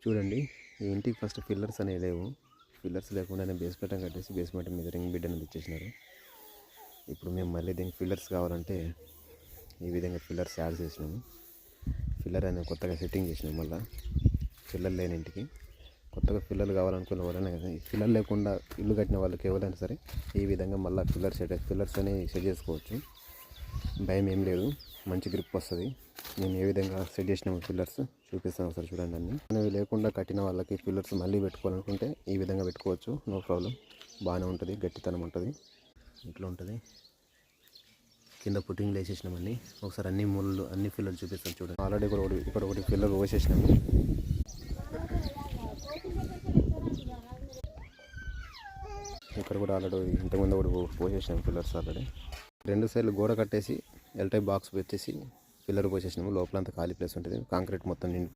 చూడండి, ఈ ఇంటికి ఫస్ట్ పిల్లర్స్ అనేవి లేవు. పిల్లర్స్ లేకుండానే బేస్మెంట్ కట్టేసి బేస్మెంట్ మీద రింగ్ బిడ్ అనేది ఇచ్చేసినారు. ఇప్పుడు మేము మళ్ళీ దీనికి పిల్లర్స్ కావాలంటే ఈ విధంగా పిల్లర్స్ యాడ్ చేసినాము. పిల్లర్ అనేది కొత్తగా సెట్టింగ్ చేసినాము. మళ్ళీ పిల్లర్ లేని ఇంటికి కొత్తగా పిల్లలు కావాలనుకున్న వాళ్ళనే కదా, పిల్లలు లేకుండా ఇల్లు కట్టిన వాళ్ళకి ఎవరైనా సరే ఈ విధంగా మళ్ళీ పిల్లర్స్ అనేవి సెట్ చేసుకోవచ్చు. భయం ఏం లేదు, మంచి గ్రిప్ వస్తుంది. మేము ఏ విధంగా సెట్ చేసినాము పిల్లర్స్ చూపిస్తాను ఒకసారి చూడండి. అనేవి లేకుండా కట్టిన వాళ్ళకి పిల్లర్స్ మళ్ళీ పెట్టుకోవాలనుకుంటే ఈ విధంగా పెట్టుకోవచ్చు, నో ప్రాబ్లం. బాగానే ఉంటుంది, గట్టితనం ఉంటుంది. ఇట్లా ఉంటుంది. కింద పుట్టింగ్లు వేసేసినామని ఒకసారి అన్ని మూలలు అన్ని పిల్లలు చూపిస్తాను చూడండి. ఆల్రెడీ ఇక్కడ ఒకటి పిల్లలు వేసేసినాము. ఇక్కడ కూడా ఆల్రెడీ ఇంతకుముందు ఒకటి పోసేసినాము పిల్లర్స్. ఆల్రెడీ 2 సైడ్లు గోడ కట్టేసి ఎల్ టైప్ బాక్స్ పెట్టేసి పిల్లర్ పోసేసినాము. లోపల అంతా ఖాళీ ప్లేస్ ఉంటుంది, కాంక్రీట్ మొత్తం నిండి